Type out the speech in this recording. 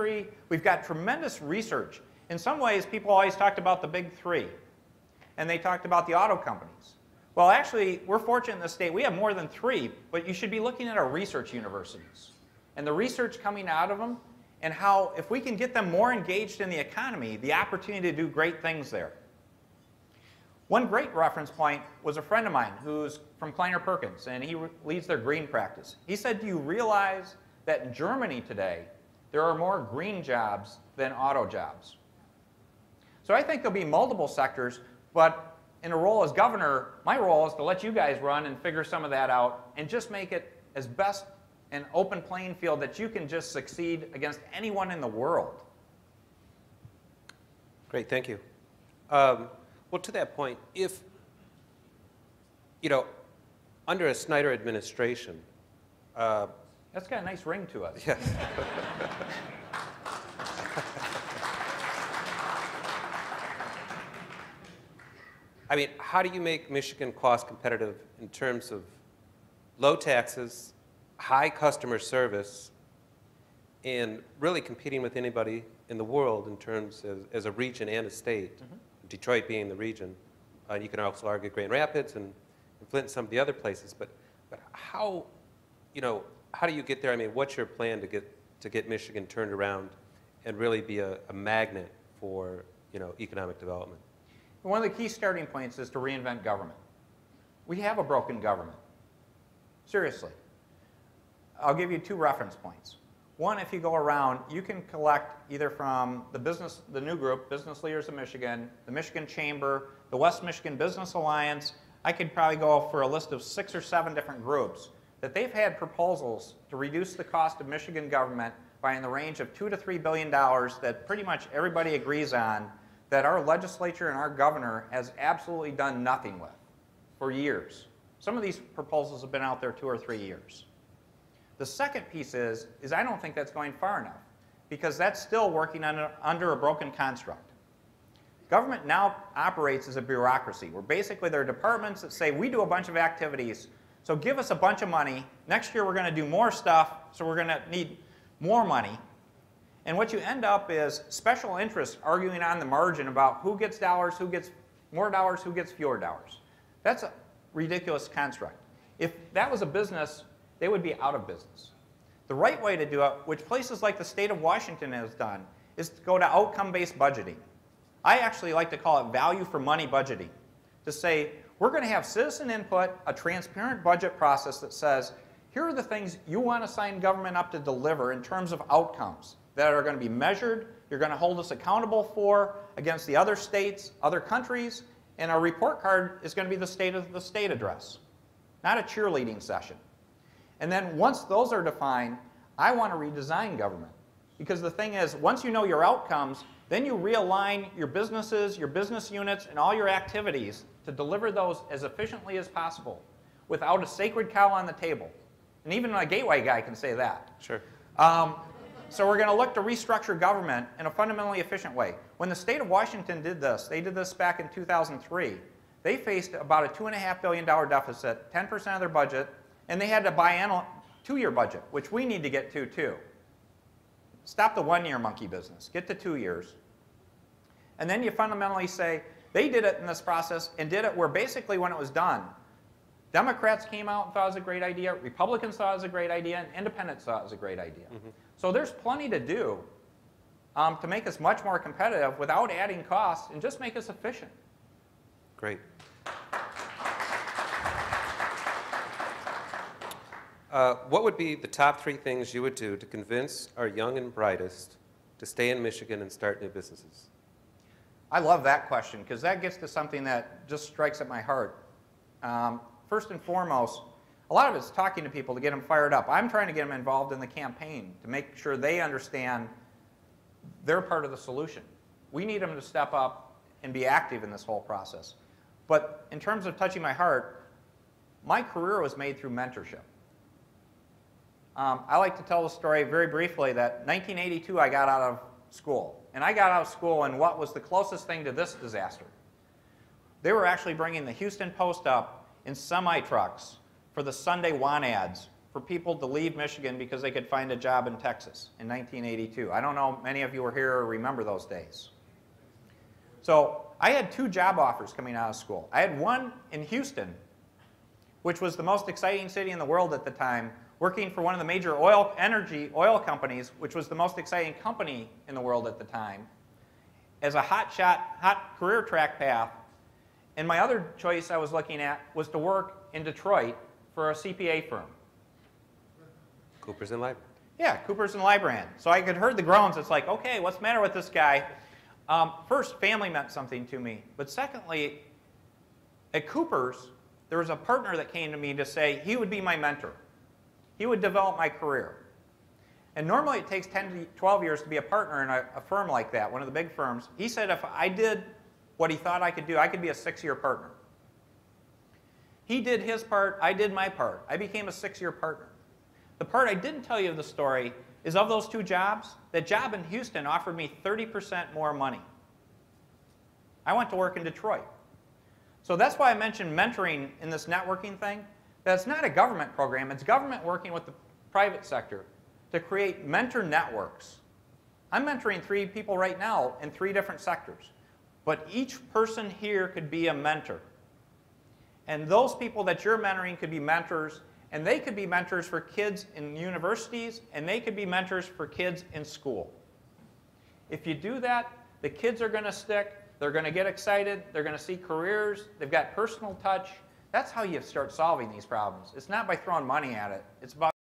country. We've got tremendous research. In some ways, people always talked about the big three, and they talked about the auto companies. Well, actually, we're fortunate in this state. We have more than three, but you should be looking at our research universities and the research coming out of them, and how if we can get them more engaged in the economy, the opportunity to do great things there. One great reference point was a friend of mine who's from Kleiner Perkins, and he leads their green practice. He said, do you realize that in Germany today, there are more green jobs than auto jobs? So I think there'll be multiple sectors, but in a role as governor, my role is to let you guys run and figure some of that out and just make it as best an open playing field that you can just succeed against anyone in the world. Great, thank you. Well, to that point, if, under a Snyder administration, that's got a nice ring to it. Yeah. I mean, how do you make Michigan cost competitive in terms of low taxes, high customer service, and really competing with anybody in the world in terms as a region and a state? Mm-hmm. Detroit being the region. You can also argue Grand Rapids and Flint and some of the other places. But how, how do you get there? I mean, what's your plan to get Michigan turned around and really be a magnet for economic development? One of the key starting points is to reinvent government. We have a broken government. Seriously. I'll give you 2 reference points. One, if you go around, you can collect either from the new group, Business Leaders of Michigan, the Michigan Chamber, the West Michigan Business Alliance. I could probably go for a list of 6 or 7 different groups that they've had proposals to reduce the cost of Michigan government by in the range of $2 to $3 billion that pretty much everybody agrees on, that our legislature and our governor has absolutely done nothing with for years. Some of these proposals have been out there 2 or 3 years. The second piece is I don't think that's going far enough, because that's still working under a broken construct. Government now operates as a bureaucracy, where basically there are departments that say, we do a bunch of activities, so give us a bunch of money. Next year we're going to do more stuff, so we're going to need more money. And what you end up is special interests arguing on the margin about who gets dollars, who gets more dollars, who gets fewer dollars. That's a ridiculous construct. If that was a business, they would be out of business. The right way to do it, which places like the state of Washington has done, is to go to outcome-based budgeting. I actually like to call it value for money budgeting. To say, we're going to have citizen input, a transparent budget process that says, here are the things you want to sign government up to deliver in terms of outcomes that are going to be measured, you're going to hold us accountable for against the other states, other countries, and our report card is going to be the state of the state address, not a cheerleading session. And then once those are defined, I want to redesign government. Because the thing is, once you know your outcomes, then you realign your businesses, your business units, and all your activities to deliver those as efficiently as possible without a sacred cow on the table. And even a gateway guy can say that. Sure. So we're going to look to restructure government in a fundamentally efficient way. When the state of Washington did this, they did this back in 2003. They faced about a $2.5 billion deficit, 10% of their budget, and they had a biennial 2-year budget, which we need to get to too. Stop the 1-year monkey business. Get to 2 years. And then you fundamentally say, they did it in this process and did it where basically when it was done, Democrats came out and thought it was a great idea, Republicans thought it was a great idea, and independents thought it was a great idea. Mm-hmm. So there's plenty to do to make us much more competitive without adding costs and just make us efficient. Great. What would be the top 3 things you would do to convince our young and brightest to stay in Michigan and start new businesses? I love that question because that gets to something that just strikes at my heart. First and foremost, a lot of it's talking to people to get them fired up. I'm trying to get them involved in the campaign to make sure they understand they're part of the solution. We need them to step up and be active in this whole process. But in terms of touching my heart, my career was made through mentorship. I like to tell the story very briefly that 1982 I got out of school. And I got out of school in what was the closest thing to this disaster. They were actually bringing the Houston Post up in semi-trucks for the Sunday want ads for people to leave Michigan because they could find a job in Texas in 1982. I don't know, many of you were here or remember those days. So I had 2 job offers coming out of school. I had one in Houston, which was the most exciting city in the world at the time, working for one of the major oil companies, which was the most exciting company in the world at the time, as a hot career track path. And my other choice I was looking at was to work in Detroit for a CPA firm. Coopers and Lybrand. Yeah, Coopers and Lybrand. So I could heard the groans. It's like, okay, what's the matter with this guy? First, family meant something to me. But secondly, at Coopers, there was a partner that came to me to say he would be my mentor. He would develop my career. And normally it takes 10 to 12 years to be a partner in a firm like that, one of the big firms. He said if I did what he thought I could do, I could be a 6-year partner. He did his part, I did my part. I became a 6-year partner. The part I didn't tell you of the story is of those 2 jobs, that job in Houston offered me 30% more money. I went to work in Detroit. So that's why I mentioned mentoring in this networking thing. That's not a government program. It's government working with the private sector to create mentor networks. I'm mentoring 3 people right now in 3 different sectors. But each person here could be a mentor. And those people that you're mentoring could be mentors, and they could be mentors for kids in universities, and they could be mentors for kids in school. If you do that, the kids are going to stick, they're going to get excited, they're going to see careers, they've got personal touch. That's how you start solving these problems. It's not by throwing money at it. It's about